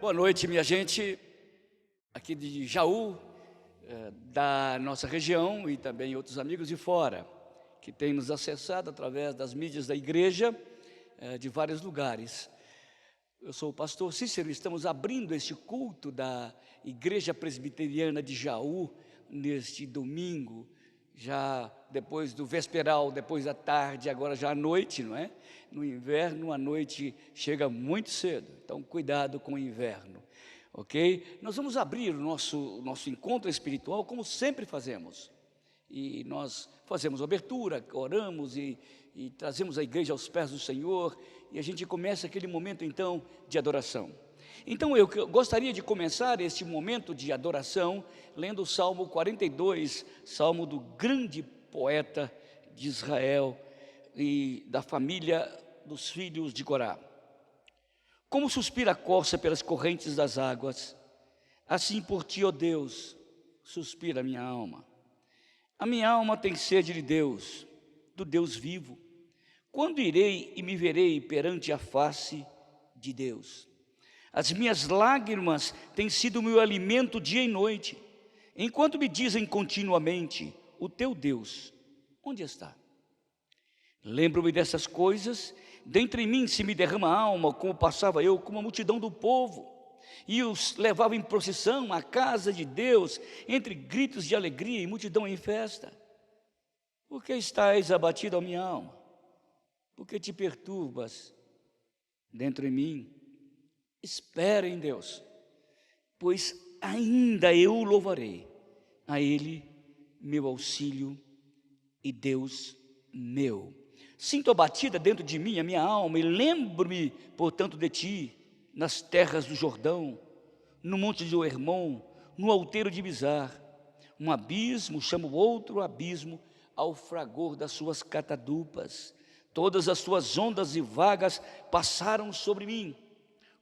Boa noite, minha gente, aqui de Jaú, da nossa região e também outros amigos de fora, que têm nos acessado através das mídias da igreja, de vários lugares. Eu sou o pastor Cícero, estamos abrindo este culto da Igreja Presbiteriana de Jaú, neste domingo, já depois do vesperal, depois da tarde, agora já à noite, não é? No inverno, a noite chega muito cedo, então cuidado com o inverno, ok? Nós vamos abrir o nosso encontro espiritual, como sempre fazemos, e nós fazemos abertura, oramos e trazemos a igreja aos pés do Senhor, e a gente começa aquele momento, então, de adoração. Então, eu gostaria de começar este momento de adoração, lendo o Salmo 42, Salmo do grande poeta de Israel e da família dos filhos de Corá. Como suspira a corça pelas correntes das águas, assim por ti, ó Deus, suspira a minha alma. A minha alma tem sede de Deus, do Deus vivo. Quando irei e me verei perante a face de Deus? As minhas lágrimas têm sido o meu alimento dia e noite, enquanto me dizem continuamente: o teu Deus, onde está? Lembro-me dessas coisas, dentre mim se me derrama a alma, como passava eu com uma multidão do povo, e os levava em procissão à casa de Deus, entre gritos de alegria e multidão em festa. Por que estás abatido, a minha alma? Por que te perturbas dentro de mim? Espera em Deus, pois ainda eu o louvarei, a Ele meu auxílio e Deus meu. Sinto abatida dentro de mim a minha alma e lembro-me, portanto, de ti, nas terras do Jordão, no monte de Hermon, no outeiro de Mizar. Um abismo chama o outro abismo ao fragor das suas catadupas. Todas as suas ondas e vagas passaram sobre mim.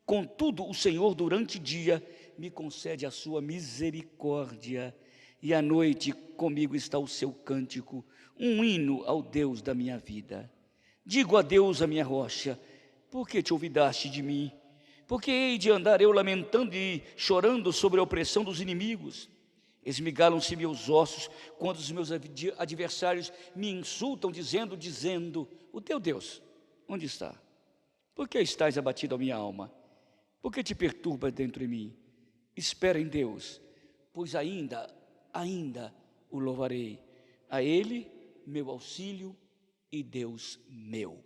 Contudo, o Senhor durante o dia me concede a sua misericórdia, e à noite comigo está o seu cântico, um hino ao Deus da minha vida. Digo a Deus, a minha rocha: por que te olvidaste de mim? Por que hei de andar eu lamentando e chorando sobre a opressão dos inimigos? Esmigalam-se meus ossos quando os meus adversários me insultam, dizendo: o teu Deus, onde está? Por que estás abatido, a minha alma? Por que te perturba dentro de mim? Espera em Deus, pois ainda o louvarei, a Ele meu auxílio e Deus meu.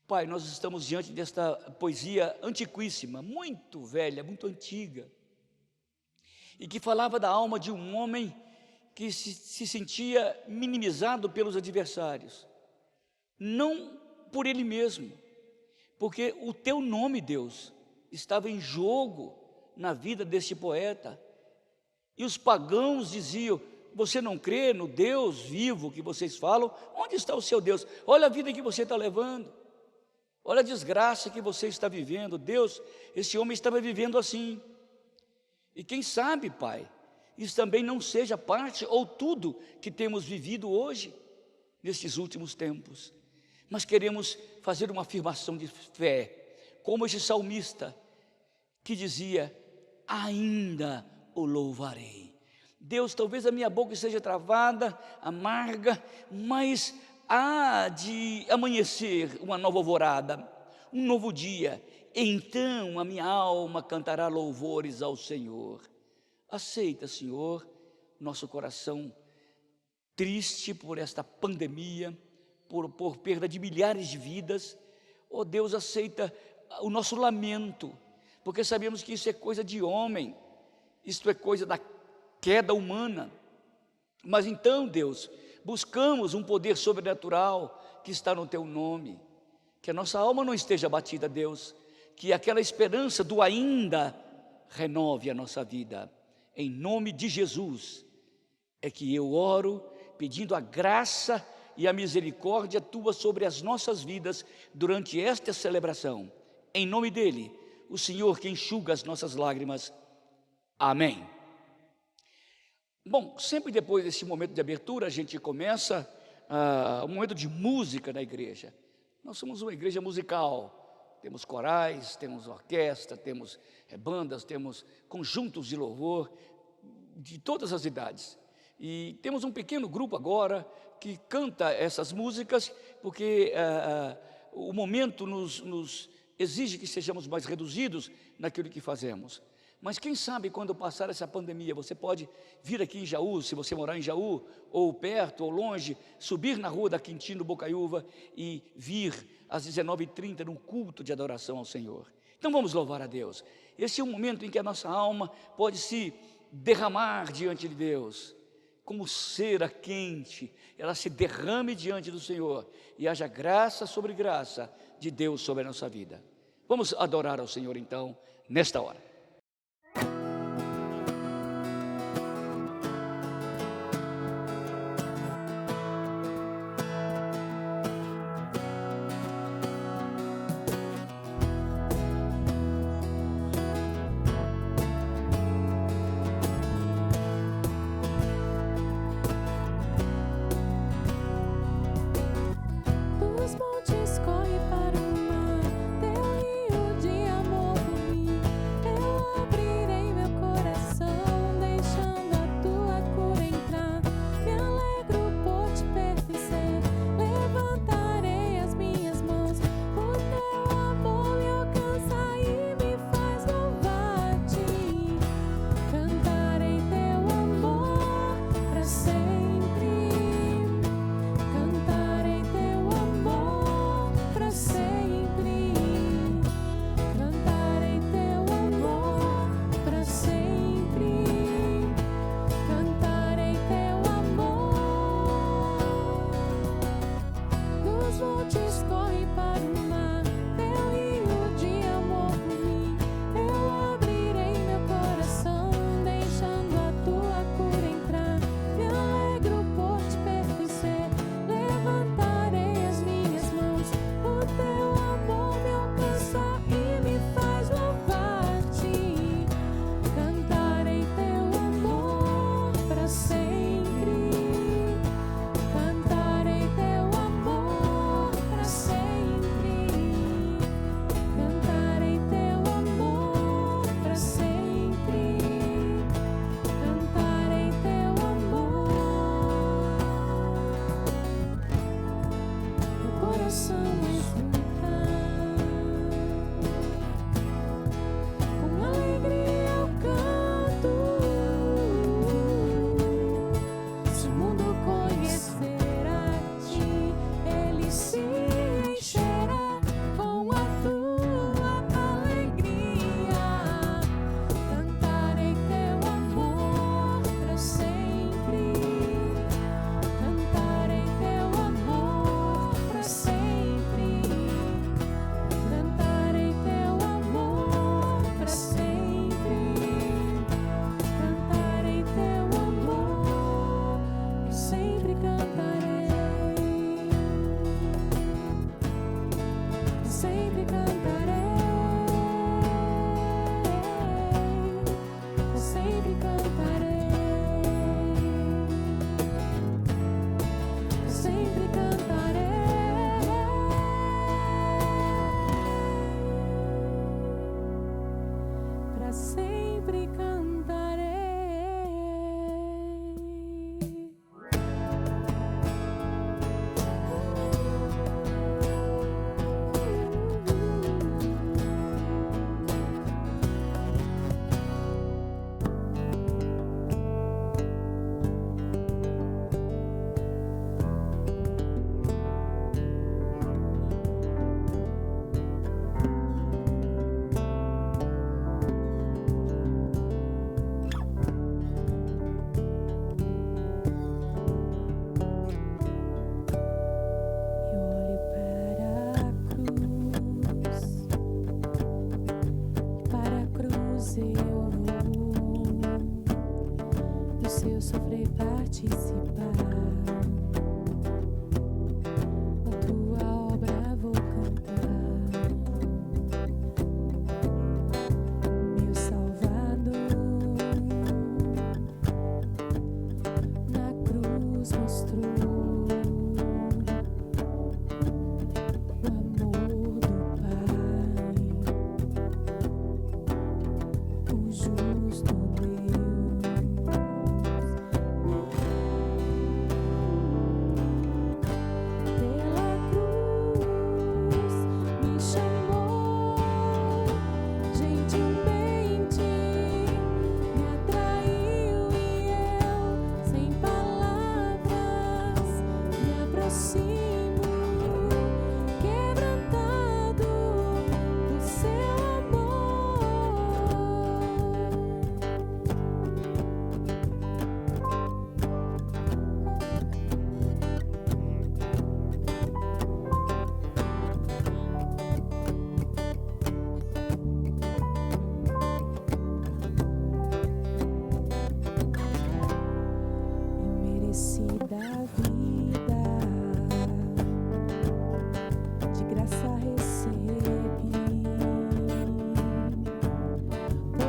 Pai, nós estamos diante desta poesia antiquíssima, muito velha, muito antiga, e que falava da alma de um homem que se sentia minimizado pelos adversários, não por ele mesmo, porque o teu nome, Deus, estava em jogo na vida deste poeta, e os pagãos diziam: você não crê no Deus vivo que vocês falam? Onde está o seu Deus? Olha a vida que você está levando, olha a desgraça que você está vivendo. Deus, esse homem estava vivendo assim, e quem sabe, Pai, isso também não seja parte ou tudo que temos vivido hoje, nestes últimos tempos. Mas queremos fazer uma afirmação de fé, como esse salmista, que dizia: ainda o louvarei. Deus, talvez a minha boca esteja travada, amarga, mas há de amanhecer uma nova alvorada, um novo dia, então a minha alma cantará louvores ao Senhor. Aceita, Senhor, nosso coração triste por esta pandemia, por perda de milhares de vidas. Oh Deus, aceita o nosso lamento, porque sabemos que isso é coisa de homem, isto é coisa da queda humana. Mas então, Deus, buscamos um poder sobrenatural que está no teu nome, que a nossa alma não esteja abatida, Deus, que aquela esperança do ainda renove a nossa vida. Em nome de Jesus é que eu oro, pedindo a graça e a misericórdia tua sobre as nossas vidas durante esta celebração. Em nome dele, o Senhor que enxuga as nossas lágrimas. Amém. Bom, sempre depois desse momento de abertura, a gente começa um momento de música na igreja. Nós somos uma igreja musical, Temos corais, temos orquestra, temos bandas, temos conjuntos de louvor de todas as idades. E temos um pequeno grupo agora que canta essas músicas, porque o momento nos exige que sejamos mais reduzidos naquilo que fazemos. Mas quem sabe quando passar essa pandemia, você pode vir aqui em Jaú, se você morar em Jaú, ou perto, ou longe, subir na rua da Quintino Bocaiúva e vir às 19h30 num culto de adoração ao Senhor. Então vamos louvar a Deus. Esse é um momento em que a nossa alma pode se derramar diante de Deus, como cera quente, ela se derrame diante do Senhor e haja graça sobre graça de Deus sobre a nossa vida. Vamos adorar ao Senhor então, nesta hora. Corre para o mar, teu rio de amor por mim.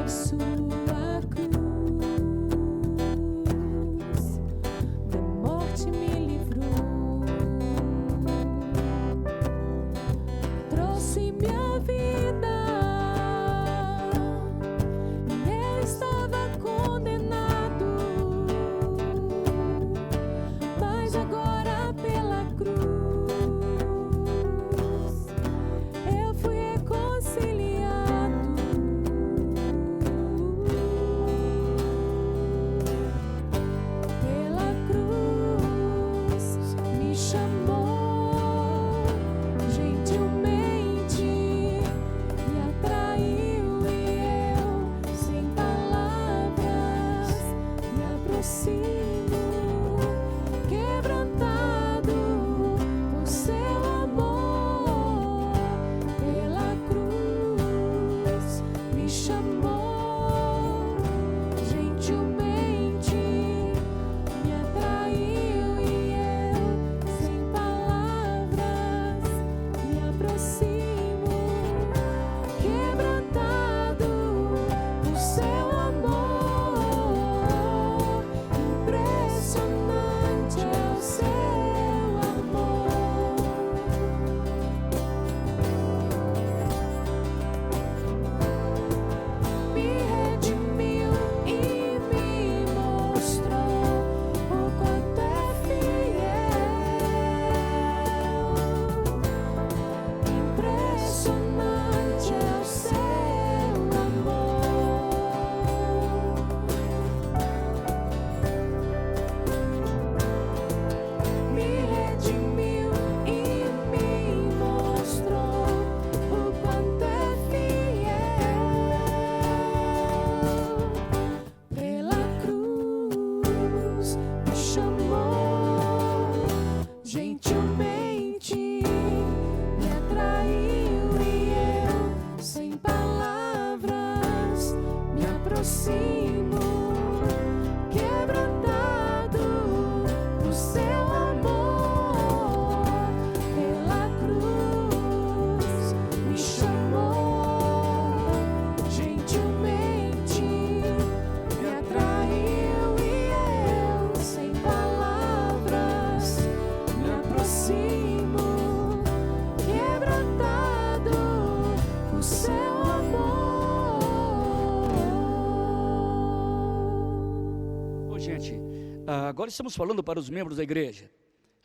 Sua cruz da morte me livrou, trouxe minha vida. Eu estava condenado, mas agora pela cruz eu fui reconciliado. Pela cruz me chamou gentilmente, me atraiu e eu, sem palavras, me aproximo, quebrantado por seu amor. Pela cruz me chamou gentilmente, me atraiu e eu, sem palavras, me aproximo, quebrantado por seu amor. Impressionante é o seu amor. Me redimiu e me mostrou o quanto é fiel. Impressionante é o seu amor. Me redimiu e me mostrou o quanto é fiel. Pela cruz me chamou gentilmente, me atraiu e eu, sem palavras, me aproximo, quebrantado por seu amor. Pela cruz me chamou gentilmente, me atraiu e eu, sem palavras, me aproximo, quebrantado por seu amor. Ô, gente, agora estamos falando para os membros da igreja.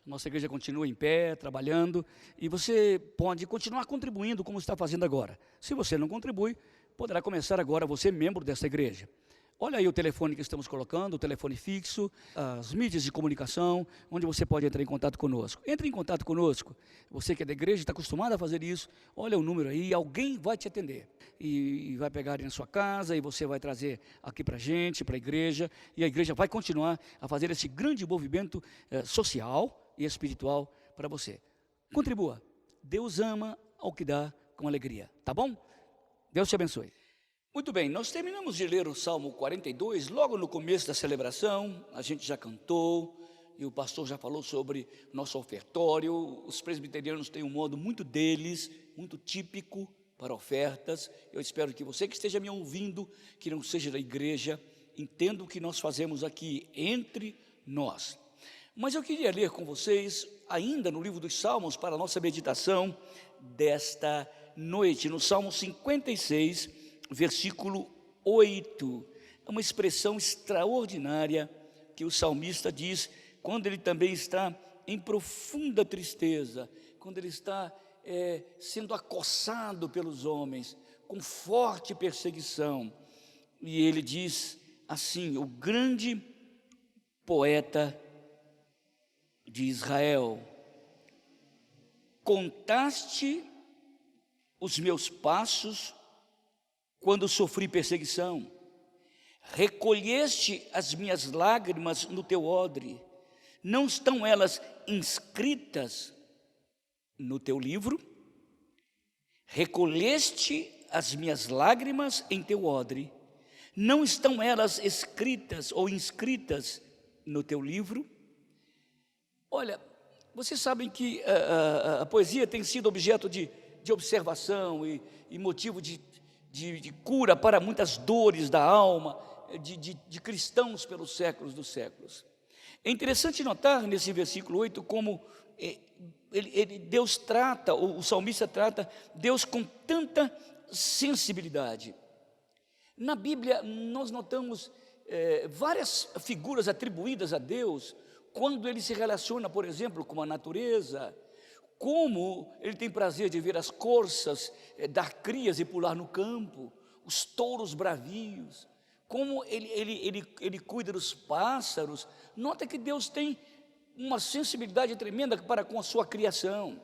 Nossa igreja continua em pé, trabalhando, e você pode continuar contribuindo como está fazendo agora. Se você não contribui, poderá começar agora você, membro dessa igreja. Olha aí o telefone que estamos colocando, o telefone fixo, as mídias de comunicação, onde você pode entrar em contato conosco. Entre em contato conosco. Você que é da igreja, está acostumado a fazer isso, olha o número aí, alguém vai te atender. E vai pegar aí na sua casa, e você vai trazer aqui para a gente, para a igreja, e a igreja vai continuar a fazer esse grande movimento social e espiritual para você. Contribua. Deus ama ao que dá com alegria, tá bom? Deus te abençoe. Muito bem, nós terminamos de ler o Salmo 42, logo no começo da celebração, a gente já cantou, e o pastor já falou sobre nosso ofertório. Os presbiterianos têm um modo muito deles, muito típico para ofertas. Eu espero que você que esteja me ouvindo, que não seja da igreja, entenda o que nós fazemos aqui entre nós. Mas eu queria ler com vocês, ainda no livro dos Salmos, para a nossa meditação desta noite, no Salmo 56, versículo 8, é uma expressão extraordinária que o salmista diz quando ele também está em profunda tristeza, quando ele está sendo acossado pelos homens, com forte perseguição. E ele diz assim, o grande poeta de Israel: contaste os meus passos quando sofri perseguição, recolheste as minhas lágrimas no teu odre, não estão elas inscritas no teu livro? Recolheste as minhas lágrimas em teu odre, não estão elas escritas ou inscritas no teu livro? Olha, vocês sabem que a poesia tem sido objeto de observação e motivo de de cura para muitas dores da alma, de cristãos pelos séculos dos séculos. É interessante notar nesse versículo 8 como Deus trata, o salmista trata Deus com tanta sensibilidade. Na Bíblia nós notamos várias figuras atribuídas a Deus, quando ele se relaciona, por exemplo, com a natureza, como ele tem prazer de ver as corças dar crias e pular no campo, os touros bravios, como ele cuida dos pássaros. Nota que Deus tem uma sensibilidade tremenda para com a sua criação.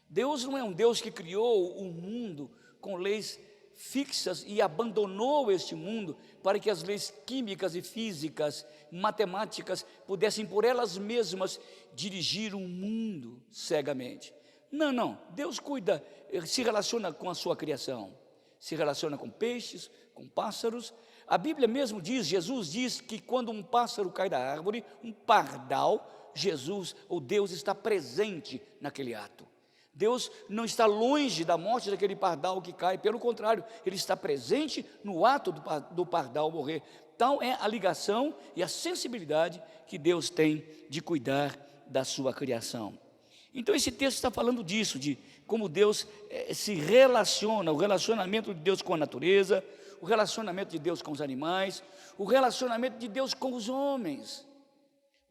Deus não é um Deus que criou o mundo com leis fixas e abandonou este mundo para que as leis químicas e físicas, matemáticas, pudessem por elas mesmas dirigir um mundo cegamente. Não, Deus cuida, se relaciona com a sua criação, se relaciona com peixes, com pássaros. A Bíblia mesmo diz, Jesus diz que quando um pássaro cai da árvore, um pardal, Jesus ou Deus está presente naquele ato. Deus não está longe da morte daquele pardal que cai, pelo contrário, Ele está presente no ato do pardal morrer. Tal é a ligação e a sensibilidade que Deus tem de cuidar da sua criação. Então esse texto está falando disso, de como Deus se relaciona, o relacionamento de Deus com a natureza, o relacionamento de Deus com os animais, o relacionamento de Deus com os homens.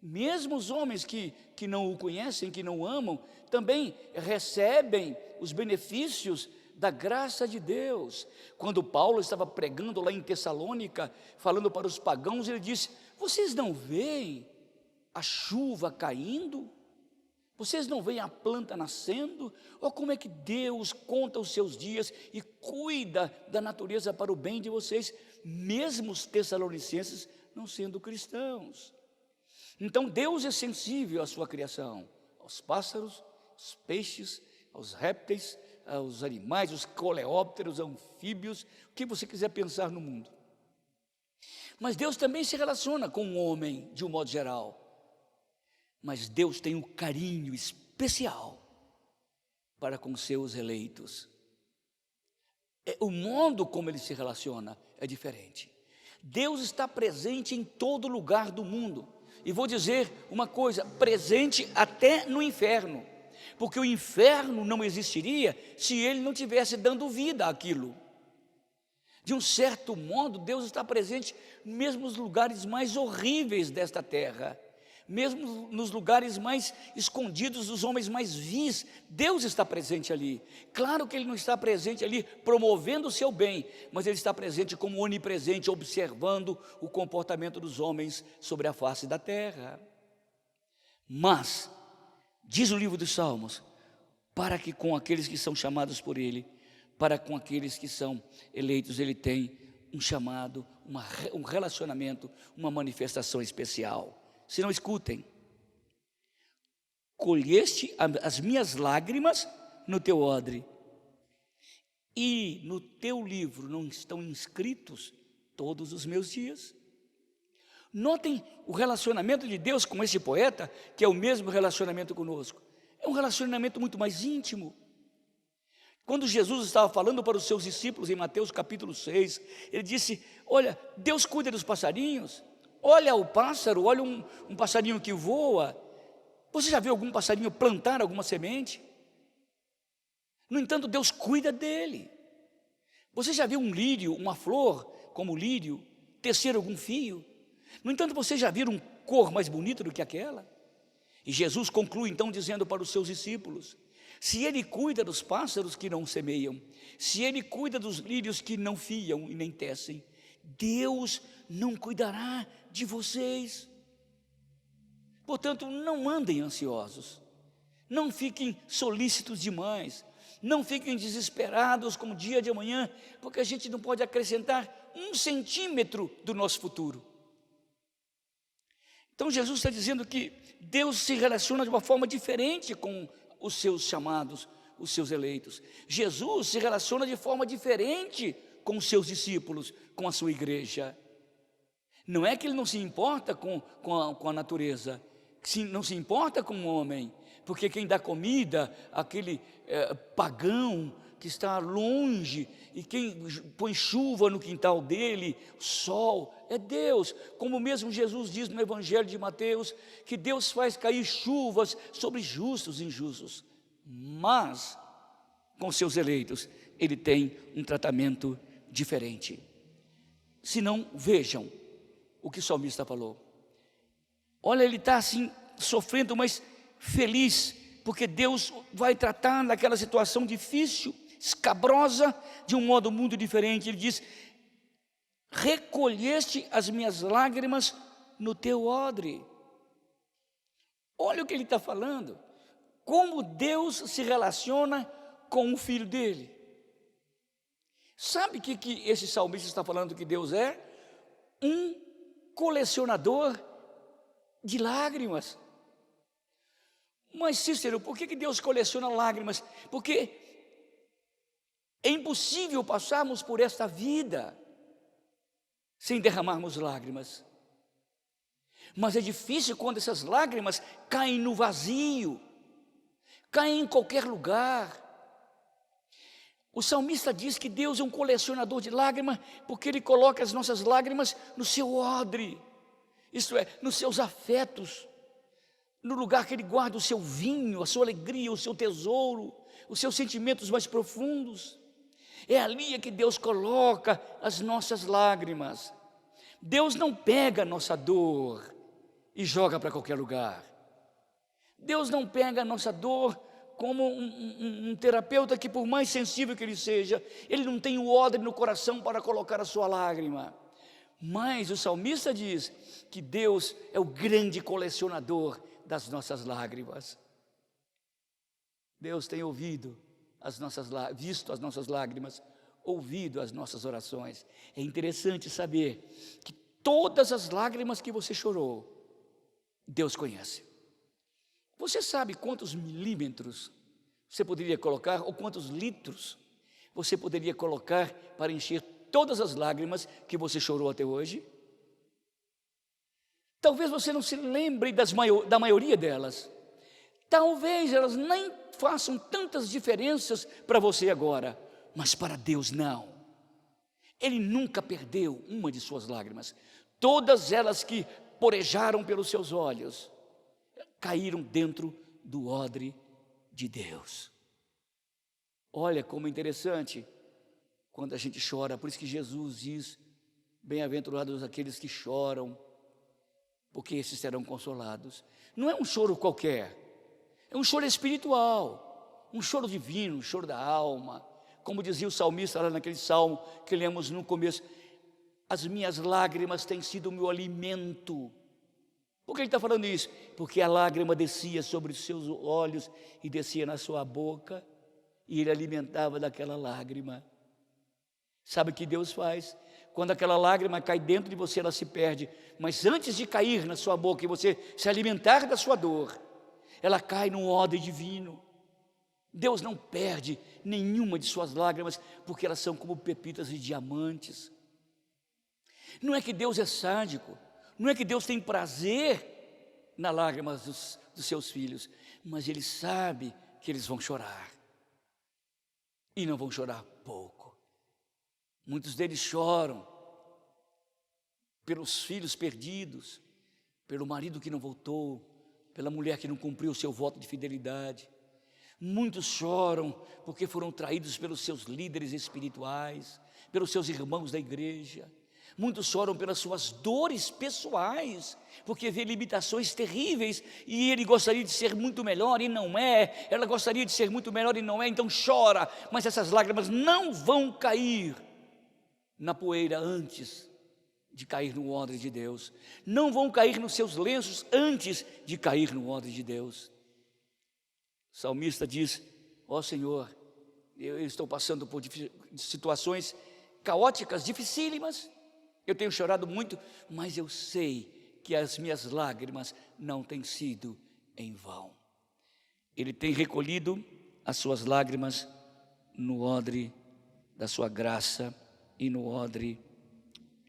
Mesmo os homens que não o conhecem, que não o amam, também recebem os benefícios da graça de Deus. Quando Paulo estava pregando lá em Tessalônica, falando para os pagãos, ele disse: vocês não veem a chuva caindo? Vocês não veem a planta nascendo? Ou como é que Deus conta os seus dias e cuida da natureza para o bem de vocês, mesmo os tessalonicenses não sendo cristãos? Então Deus é sensível à sua criação, aos pássaros, aos peixes, aos répteis, aos animais, os coleópteros, anfíbios, o que você quiser pensar no mundo. Mas Deus também se relaciona com o homem de um modo geral. Mas Deus tem um carinho especial para com seus eleitos. O modo como Ele se relaciona é diferente. Deus está presente em todo lugar do mundo. E vou dizer uma coisa, presente até no inferno, porque o inferno não existiria se ele não tivesse dando vida àquilo. De um certo modo, Deus está presente mesmo nos lugares mais horríveis desta terra, mesmo nos lugares mais escondidos dos homens mais vis. Deus está presente ali. Claro que Ele não está presente ali promovendo o seu bem, mas Ele está presente como onipresente, observando o comportamento dos homens sobre a face da terra. Mas, diz o livro dos Salmos, para que com aqueles que são chamados por Ele, para com aqueles que são eleitos, Ele tem um chamado, um relacionamento, uma manifestação especial. Se não escutem: colheste as minhas lágrimas no teu odre, e no teu livro não estão inscritos todos os meus dias. Notem o relacionamento de Deus com esse poeta, que é o mesmo relacionamento conosco. É um relacionamento muito mais íntimo. Quando Jesus estava falando para os seus discípulos em Mateus capítulo 6, ele disse: olha, Deus cuida dos passarinhos. Olha o pássaro, olha um passarinho que voa. Você já viu algum passarinho plantar alguma semente? No entanto, Deus cuida dele. Você já viu um lírio, uma flor como o lírio, tecer algum fio? No entanto, você já viu uma cor mais bonita do que aquela? E Jesus conclui então dizendo para os seus discípulos: se Ele cuida dos pássaros que não semeiam, se Ele cuida dos lírios que não fiam e nem tecem, Deus não cuidará de vocês. Portanto, não andem ansiosos, não fiquem solícitos demais, não fiquem desesperados como o dia de amanhã, porque a gente não pode acrescentar 1 centímetro do nosso futuro. Então Jesus está dizendo que Deus se relaciona de uma forma diferente com os seus chamados, os seus eleitos. Jesus se relaciona de forma diferente com os seus discípulos, com a sua igreja. Não é que Ele não se importa com a natureza, não se importa com o homem, porque quem dá comida, aquele pagão, que está longe, e quem põe chuva no quintal dele, o sol, é Deus. Como mesmo Jesus diz no Evangelho de Mateus, que Deus faz cair chuvas sobre justos e injustos, mas com seus eleitos Ele tem um tratamento diferente. Se não, vejam o que o salmista falou. Olha, ele está assim, sofrendo, mas feliz, porque Deus vai tratar naquela situação difícil, escabrosa, de um modo muito diferente. Ele diz: recolheste as minhas lágrimas no teu odre. Olha o que ele está falando, como Deus se relaciona com o filho dele. Sabe o que esse salmista está falando que Deus é? Um colecionador de lágrimas. Mas Cícero, por que Deus coleciona lágrimas? Porque é impossível passarmos por esta vida sem derramarmos lágrimas. Mas é difícil quando essas lágrimas caem no vazio, caem em qualquer lugar. O salmista diz que Deus é um colecionador de lágrimas, porque Ele coloca as nossas lágrimas no seu odre, isto é, nos seus afetos, no lugar que Ele guarda o seu vinho, a sua alegria, o seu tesouro, os seus sentimentos mais profundos. É ali que Deus coloca as nossas lágrimas. Deus não pega a nossa dor e joga para qualquer lugar. Deus não pega a nossa dor como um terapeuta que, por mais sensível que ele seja, ele não tem o odre no coração para colocar a sua lágrima. Mas o salmista diz que Deus é o grande colecionador das nossas lágrimas. Deus tem ouvido visto as nossas lágrimas, ouvido as nossas orações. É interessante saber que todas as lágrimas que você chorou, Deus conhece. Você sabe quantos milímetros você poderia colocar, ou quantos litros você poderia colocar para encher todas as lágrimas que você chorou até hoje? Talvez você não se lembre da maioria delas. Talvez elas nem façam tantas diferenças para você agora, mas para Deus não. Ele nunca perdeu uma de suas lágrimas. Todas elas que porejaram pelos seus olhos caíram dentro do odre de Deus. Olha como é interessante quando a gente chora. Por isso que Jesus diz: bem-aventurados aqueles que choram, porque esses serão consolados. Não é um choro qualquer, é um choro espiritual, um choro divino, um choro da alma. Como dizia o salmista lá naquele salmo que lemos no começo: as minhas lágrimas têm sido o meu alimento. Por que ele está falando isso? Porque a lágrima descia sobre os seus olhos e descia na sua boca, e ele alimentava daquela lágrima. Sabe o que Deus faz? Quando aquela lágrima cai dentro de você, ela se perde, mas antes de cair na sua boca e você se alimentar da sua dor, ela cai num odre divino. Deus não perde nenhuma de suas lágrimas, porque elas são como pepitas e diamantes. Não é que Deus é sádico, não é que Deus tem prazer nas lágrimas dos seus filhos, mas Ele sabe que eles vão chorar, e não vão chorar pouco. Muitos deles choram pelos filhos perdidos, pelo marido que não voltou, pela mulher que não cumpriu o seu voto de fidelidade. Muitos choram porque foram traídos pelos seus líderes espirituais, pelos seus irmãos da igreja. Muitos choram pelas suas dores pessoais, porque vê limitações terríveis, e ele gostaria de ser muito melhor e não é, ela gostaria de ser muito melhor e não é, então chora, mas essas lágrimas não vão cair na poeira antes de cair no odre de Deus, não vão cair nos seus lenços antes de cair no odre de Deus. O salmista diz: ó Senhor, eu estou passando por situações caóticas, dificílimas, eu tenho chorado muito, mas eu sei que as minhas lágrimas não têm sido em vão. Ele tem recolhido as suas lágrimas no odre da sua graça e no odre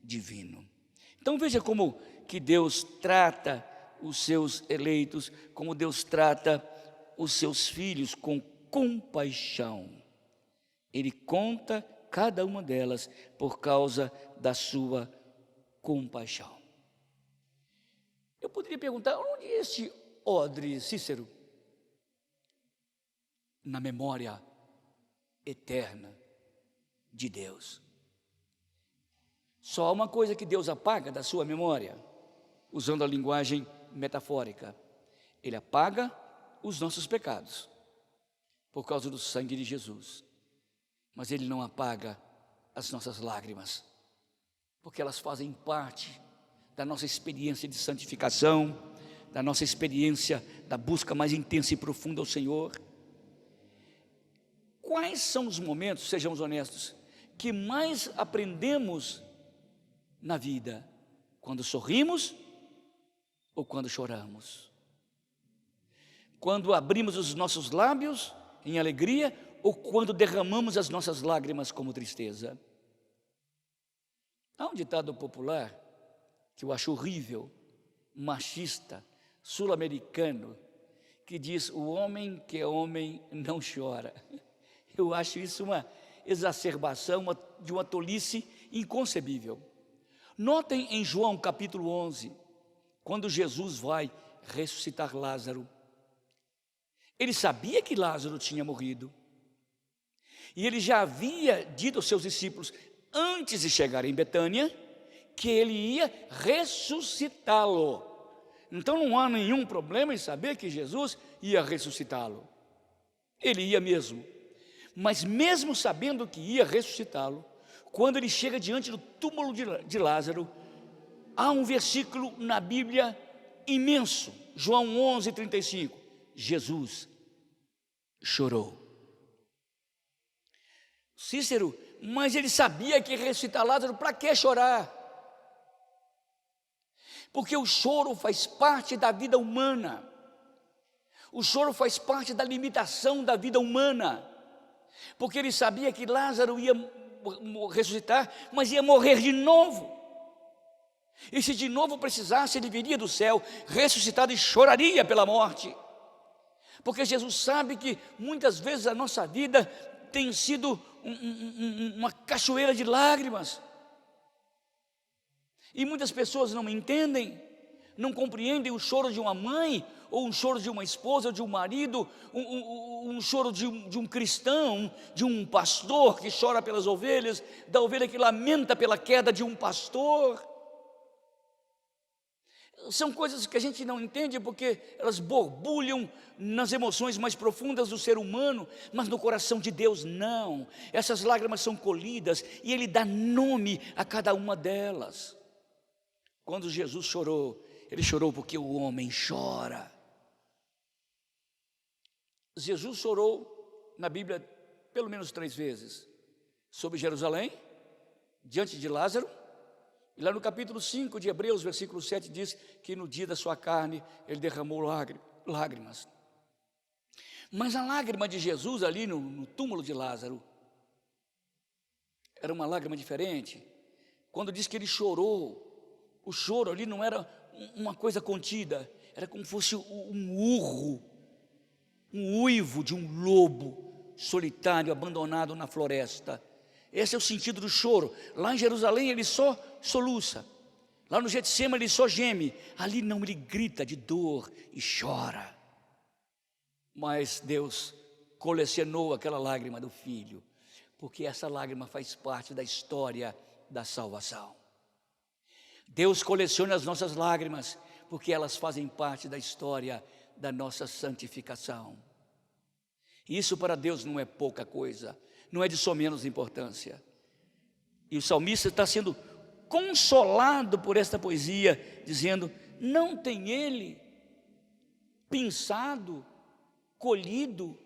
divino. Então veja como que Deus trata os seus eleitos, como Deus trata os seus filhos com compaixão. Ele conta cada uma delas por causa da sua compaixão. Eu poderia perguntar, onde é este odre, Cícero? Na memória eterna de Deus. Só há uma coisa que Deus apaga da sua memória, usando a linguagem metafórica. Ele apaga os nossos pecados, por causa do sangue de Jesus. Mas Ele não apaga as nossas lágrimas, porque elas fazem parte da nossa experiência de santificação, da nossa experiência da busca mais intensa e profunda ao Senhor. Quais são os momentos, sejamos honestos, que mais aprendemos na vida? Quando sorrimos ou quando choramos? Quando abrimos os nossos lábios em alegria ou quando derramamos as nossas lágrimas como tristeza? Há um ditado popular que eu acho horrível, machista, sul-americano, que diz: o homem que é homem não chora. Eu acho isso uma exacerbação de uma tolice inconcebível. Notem em João capítulo 11, quando Jesus vai ressuscitar Lázaro. Ele sabia que Lázaro tinha morrido, e ele já havia dito aos seus discípulos, antes de chegar em Betânia, que ele ia ressuscitá-lo. Então não há nenhum problema em saber que Jesus ia ressuscitá-lo. Ele ia mesmo. Mas mesmo sabendo que ia ressuscitá-lo, quando ele chega diante do túmulo de Lázaro, há um versículo na Bíblia imenso, João 11:35, Jesus chorou. Cícero, mas ele sabia que ia ressuscitar Lázaro, para que chorar? Porque o choro faz parte da vida humana, o choro faz parte da limitação da vida humana, porque ele sabia que Lázaro ia ressuscitar, mas ia morrer de novo, e se de novo precisasse, ele viria do céu, ressuscitado, e choraria pela morte, porque Jesus sabe que muitas vezes a nossa vida tem sido uma cachoeira de lágrimas, e muitas pessoas não entendem, não compreendem o choro de uma mãe, ou um choro de uma esposa, ou de um marido, um choro de um cristão, de um pastor que chora pelas ovelhas, da ovelha que lamenta pela queda de um pastor. São coisas que a gente não entende, porque elas borbulham nas emoções mais profundas do ser humano, mas no coração de Deus não. Essas lágrimas são colhidas, e Ele dá nome a cada uma delas. Quando Jesus chorou, Ele chorou porque o homem chora. Jesus chorou na Bíblia pelo menos 3 vezes, sobre Jerusalém, diante de Lázaro, e lá no capítulo 5 de Hebreus, versículo 7, diz que no dia da sua carne, Ele derramou lágrimas. Mas a lágrima de Jesus ali no túmulo de Lázaro, era uma lágrima diferente. Quando diz que Ele chorou, o choro ali não era uma coisa contida, era como se fosse um urro, um uivo de um lobo solitário, abandonado na floresta. Esse é o sentido do choro. Lá em Jerusalém ele só soluça, lá no Getsêmani ele só geme, ali não, ele grita de dor e chora. Mas Deus colecionou aquela lágrima do Filho, porque essa lágrima faz parte da história da salvação. Deus coleciona as nossas lágrimas, porque elas fazem parte da história da nossa santificação. Isso para Deus não é pouca coisa, não é de só menos importância. E o salmista está sendo consolado por esta poesia, dizendo: não tem ele pensado, colhido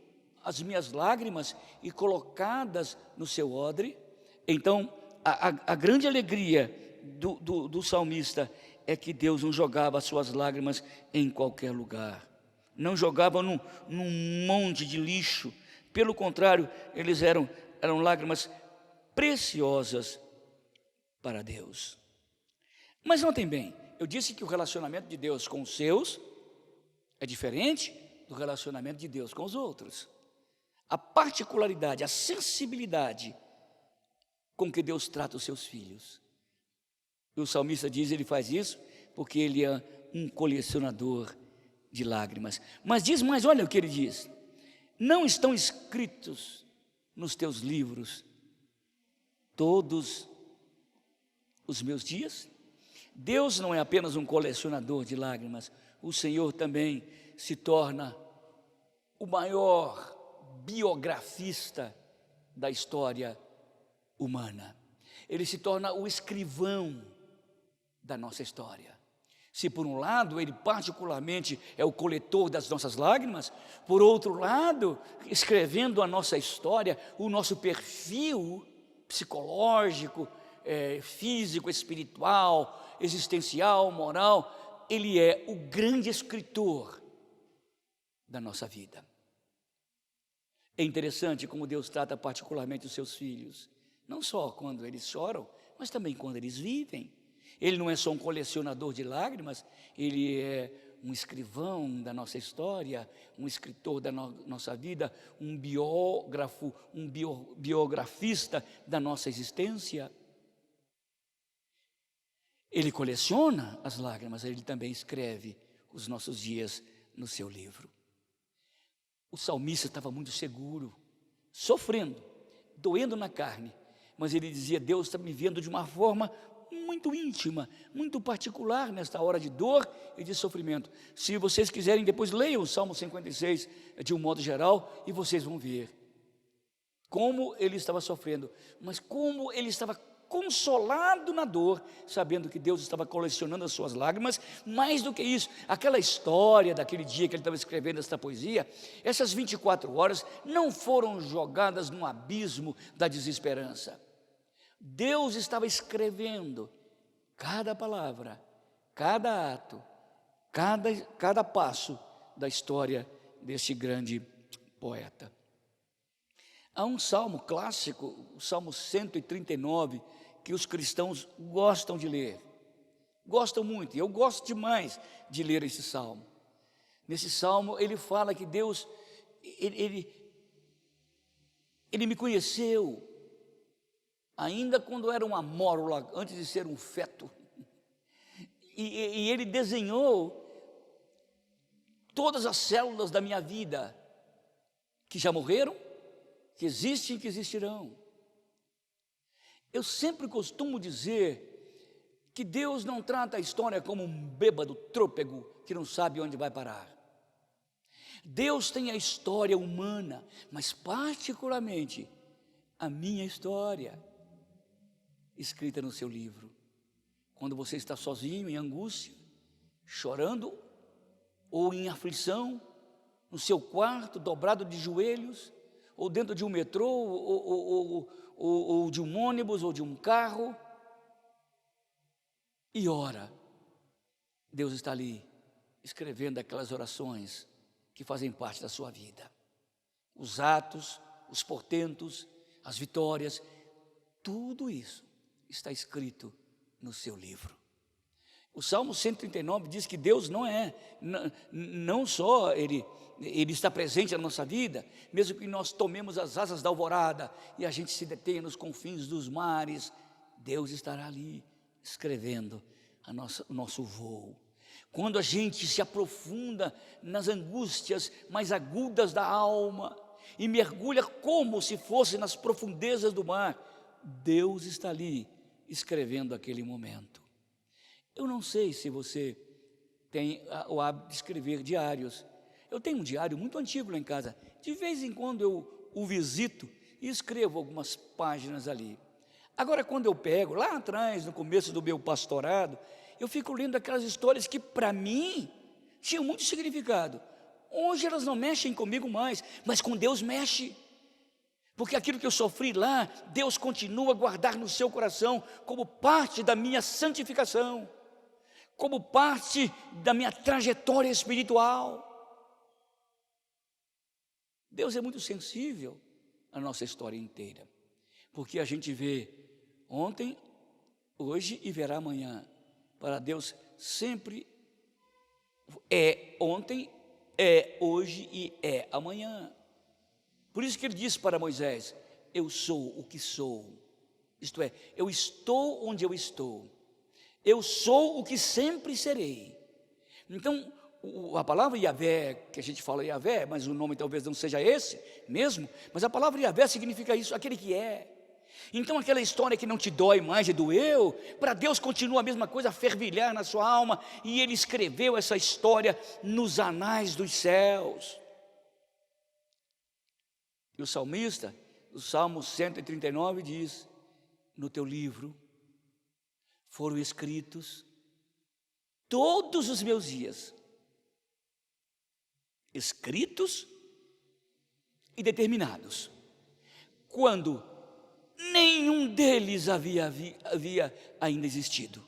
as minhas lágrimas e colocadas no seu odre? Então, a grande alegria do salmista é que Deus não jogava as suas lágrimas em qualquer lugar, não jogava num monte de lixo. Pelo contrário, eles eram lágrimas preciosas para Deus. Mas notem bem, eu disse que o relacionamento de Deus com os seus é diferente do relacionamento de Deus com os outros. a particularidade, a sensibilidade com que Deus trata os seus filhos. E o salmista diz, ele faz isso porque ele é um colecionador de lágrimas. Mas diz mais, olha o que ele diz: não estão escritos nos teus livros todos os meus dias? Deus não é apenas um colecionador de lágrimas, o Senhor também se torna o maior biografista da história humana. Ele se torna o escrivão da nossa história. Se por um lado ele particularmente é o coletor das nossas lágrimas, por outro lado, escrevendo a nossa história, o nosso perfil psicológico, físico, espiritual, existencial, moral, ele é o grande escritor da nossa vida. É interessante como Deus trata particularmente os seus filhos, não só quando eles choram, mas também quando eles vivem. Ele não é só um colecionador de lágrimas, ele é um escrivão da nossa história, um escritor da nossa vida, um biógrafo, um biografista da nossa existência. Ele coleciona as lágrimas, ele também escreve os nossos dias no seu livro. O salmista estava muito seguro, sofrendo, doendo na carne, mas ele dizia: Deus está me vendo de uma forma muito íntima, muito particular nesta hora de dor e de sofrimento. Se vocês quiserem, depois leiam o Salmo 56 de um modo geral e vocês vão ver como ele estava sofrendo, mas como ele estava consolado na dor, sabendo que Deus estava colecionando as suas lágrimas. Mais do que isso, aquela história daquele dia que ele estava escrevendo esta poesia, essas 24 horas não foram jogadas no abismo da desesperança. Deus estava escrevendo cada palavra, cada ato, cada passo da história deste grande poeta. Há um salmo clássico, o Salmo 139, que os cristãos gostam de ler, gostam muito, e eu gosto demais de ler esse salmo. Nesse salmo ele fala que Deus, ele me conheceu, ainda quando era uma amórula, antes de ser um feto, e ele desenhou todas as células da minha vida, que já morreram, que existem e que existirão. Eu sempre costumo dizer que Deus não trata a história como um bêbado trôpego que não sabe onde vai parar. Deus tem a história humana, mas particularmente a minha história, escrita no seu livro. Quando você está sozinho, em angústia, chorando, ou em aflição, no seu quarto, dobrado de joelhos, ou dentro de um metrô, ou de um ônibus, ou de um carro, e ora, Deus está ali, escrevendo aquelas orações que fazem parte da sua vida. Os atos, os portentos, as vitórias, tudo isso está escrito no seu livro. O Salmo 139 diz que Deus não só Ele está presente na nossa vida, mesmo que nós tomemos as asas da alvorada e a gente se detenha nos confins dos mares, Deus estará ali escrevendo o nosso voo. Quando a gente se aprofunda nas angústias mais agudas da alma e mergulha como se fosse nas profundezas do mar, Deus está ali escrevendo aquele momento. Eu não sei se você tem o hábito de escrever diários. Eu tenho um diário muito antigo lá em casa. De vez em quando eu o visito e escrevo algumas páginas ali. Agora, quando eu pego, lá atrás, no começo do meu pastorado, eu fico lendo aquelas histórias que para mim tinham muito significado. Hoje elas não mexem comigo mais, mas com Deus mexe. Porque aquilo que eu sofri lá, Deus continua a guardar no seu coração como parte da minha santificação, como parte da minha trajetória espiritual. Deus é muito sensível à nossa história inteira, porque a gente vê ontem, hoje e verá amanhã. Para Deus sempre é ontem, é hoje e é amanhã. Por isso que ele disse para Moisés: eu sou o que sou, isto é, eu estou onde eu estou, eu sou o que sempre serei. Então, a palavra Yahvé, que a gente fala Yahvé, mas o nome talvez não seja esse mesmo, mas a palavra Yahvé significa isso, aquele que é. Então aquela história que não te dói mais e doeu, para Deus continua a mesma coisa, a fervilhar na sua alma, e Ele escreveu essa história nos anais dos céus. E o salmista, o Salmo 139 diz: no teu livro foram escritos todos os meus dias, escritos e determinados, quando nenhum deles havia ainda existido.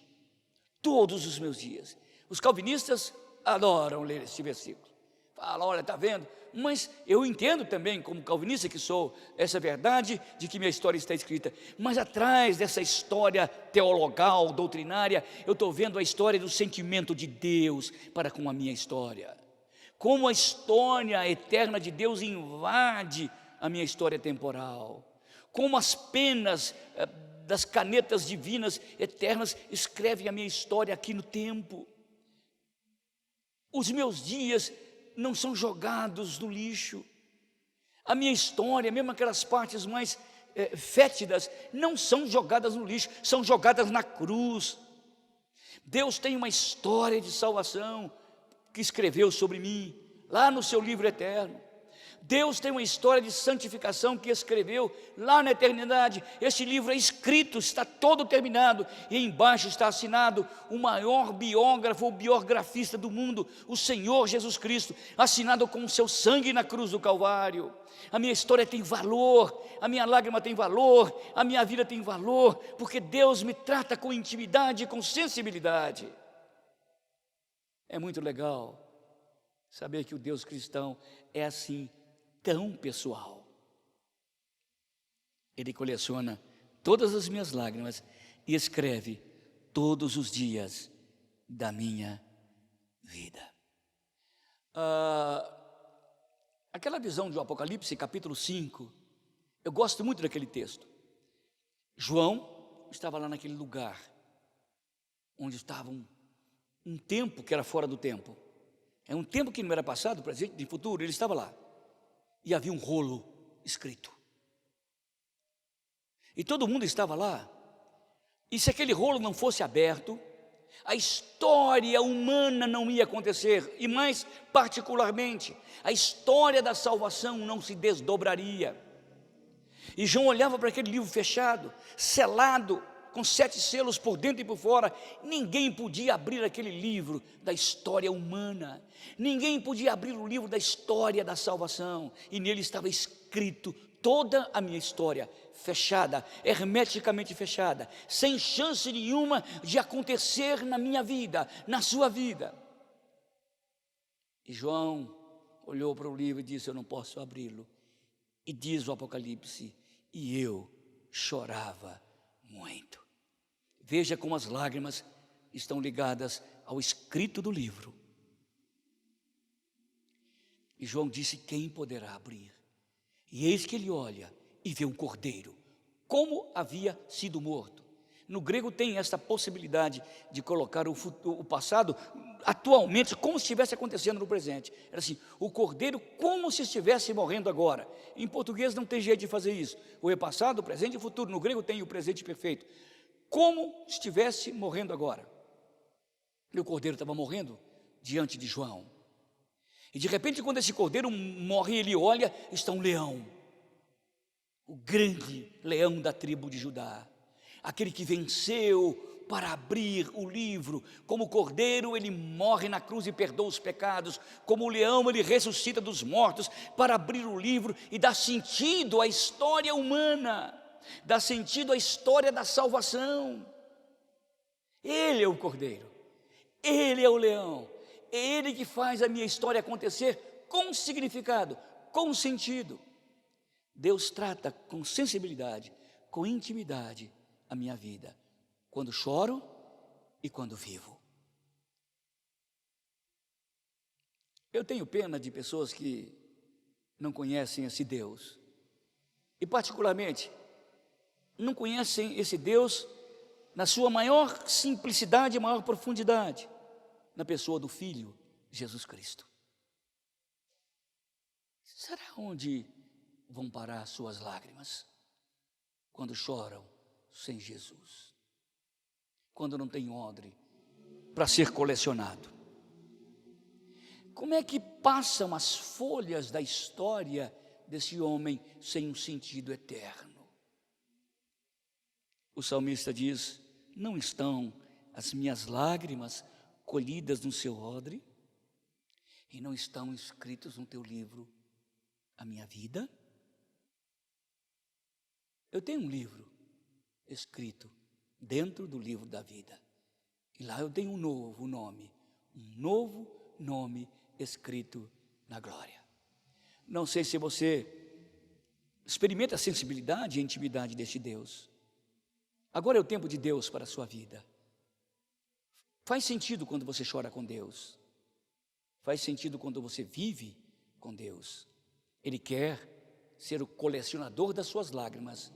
Todos os meus dias. Os calvinistas adoram ler este versículo. Falam: olha, está vendo? Mas eu entendo também, como calvinista que sou, essa verdade de que minha história está escrita. Mas atrás dessa história teologal, doutrinária, eu estou vendo a história do sentimento de Deus para com a minha história. Como a história eterna de Deus invade a minha história temporal. Como as penas das canetas divinas eternas escrevem a minha história aqui no tempo. Os meus dias não são jogados no lixo. A minha história, mesmo aquelas partes mais fétidas, não são jogadas no lixo, são jogadas na cruz. Deus tem uma história de salvação que escreveu sobre mim, lá no seu livro eterno. Deus tem uma história de santificação que escreveu lá na eternidade. Este livro é escrito, está todo terminado, e embaixo está assinado o maior biógrafo ou biografista do mundo, o Senhor Jesus Cristo, assinado com o seu sangue na cruz do Calvário. A minha história tem valor, a minha lágrima tem valor, a minha vida tem valor, porque Deus me trata com intimidade e com sensibilidade. É muito legal saber que o Deus cristão é assim, tão pessoal. Ele coleciona todas as minhas lágrimas e escreve todos os dias da minha vida. Aquela visão do Apocalipse, capítulo 5, eu gosto muito daquele texto. João estava lá naquele lugar, onde estava um tempo que era fora do tempo. É um tempo que não era passado, presente e futuro. Ele estava lá. E havia um rolo escrito. E todo mundo estava lá. E se aquele rolo não fosse aberto, a história humana não ia acontecer. E mais particularmente, a história da salvação não se desdobraria. E João olhava para aquele livro fechado, selado, com 7 selos por dentro e por fora. Ninguém podia abrir aquele livro da história humana. Ninguém podia abrir o livro da história da salvação. E nele estava escrito toda a minha história, fechada, hermeticamente fechada, sem chance nenhuma de acontecer na minha vida, na sua vida. E João olhou para o livro e disse: eu não posso abri-lo. E diz o Apocalipse: e eu chorava muito. Veja como as lágrimas estão ligadas ao escrito do livro. E João disse: quem poderá abrir? E eis que ele olha e vê um cordeiro, como havia sido morto. No grego tem esta possibilidade de colocar o passado atualmente, como se estivesse acontecendo no presente. Era assim: o cordeiro como se estivesse morrendo agora. Em português não tem jeito de fazer isso. O é passado, o presente e o futuro. No grego tem o presente perfeito. Como se estivesse morrendo agora. E o cordeiro estava morrendo diante de João. E de repente, quando esse cordeiro morre, ele olha, está um leão. O grande leão da tribo de Judá. Aquele que venceu para abrir o livro. Como o cordeiro, ele morre na cruz e perdoa os pecados. Como o leão, ele ressuscita dos mortos para abrir o livro e dar sentido à história humana, dá sentido à história da salvação. Ele é o cordeiro, ele é o leão, é ele que faz a minha história acontecer com significado, com sentido. Deus trata com sensibilidade, com intimidade a minha vida, quando choro e quando vivo. Eu tenho pena de pessoas que não conhecem esse Deus. e particularmente, não conhecem esse Deus na sua maior simplicidade e maior profundidade, na pessoa do Filho, Jesus Cristo. Será onde vão parar suas lágrimas quando choram sem Jesus? Quando não tem odre para ser colecionado? Como é que passam as folhas da história desse homem sem um sentido eterno? O salmista diz: não estão as minhas lágrimas colhidas no seu odre? E não estão escritos no teu livro a minha vida? Eu tenho um livro escrito dentro do livro da vida. E lá eu tenho um novo nome escrito na glória. Não sei se você experimenta a sensibilidade e a intimidade deste Deus. Agora é o tempo de Deus para a sua vida. Faz sentido quando você chora com Deus. Faz sentido quando você vive com Deus. Ele quer ser o colecionador das suas lágrimas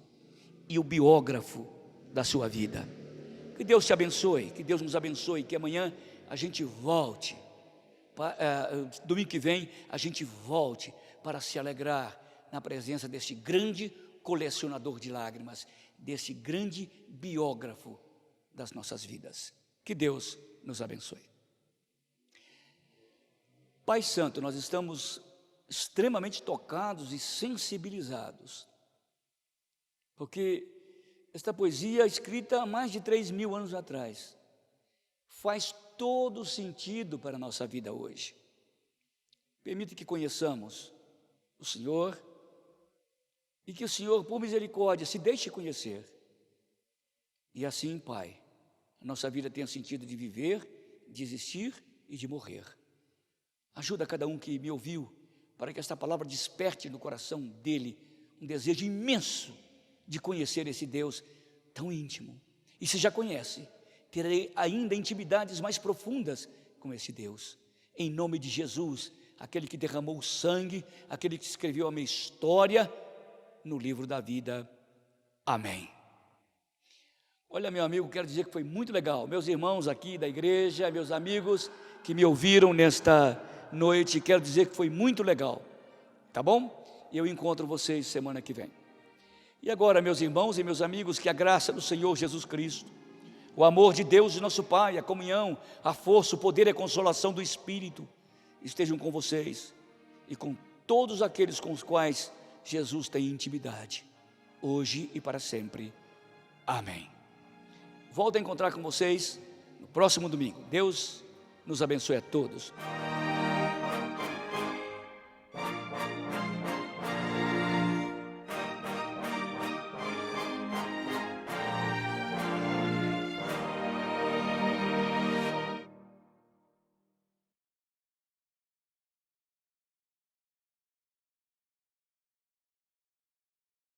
e o biógrafo da sua vida. Que Deus te abençoe, que Deus nos abençoe, que amanhã a gente volte, domingo que vem a gente volte para se alegrar na presença deste grande colecionador de lágrimas, desse grande biógrafo das nossas vidas. Que Deus nos abençoe. Pai Santo, nós estamos extremamente tocados e sensibilizados, porque esta poesia, escrita há mais de 3.000 anos atrás, faz todo sentido para a nossa vida hoje. Permita que conheçamos o Senhor e que o Senhor, por misericórdia, se deixe conhecer. E assim, Pai, a nossa vida tenha sentido de viver, de existir e de morrer. Ajuda cada um que me ouviu, para que esta palavra desperte no coração dele um desejo imenso de conhecer esse Deus tão íntimo. E se já conhece, terei ainda intimidades mais profundas com esse Deus. Em nome de Jesus, aquele que derramou o sangue, aquele que escreveu a minha história no livro da vida. Amém. Olha, meu amigo, quero dizer que foi muito legal. Meus irmãos aqui da igreja, meus amigos que me ouviram nesta noite, quero dizer que foi muito legal. Tá bom? E eu encontro vocês semana que vem. E agora, meus irmãos e meus amigos, que a graça do Senhor Jesus Cristo, o amor de Deus, nosso Pai, a comunhão, a força, o poder e a consolação do Espírito estejam com vocês e com todos aqueles com os quais Jesus tem intimidade, hoje e para sempre. Amém. Volto a encontrar com vocês no próximo domingo. Deus nos abençoe a todos.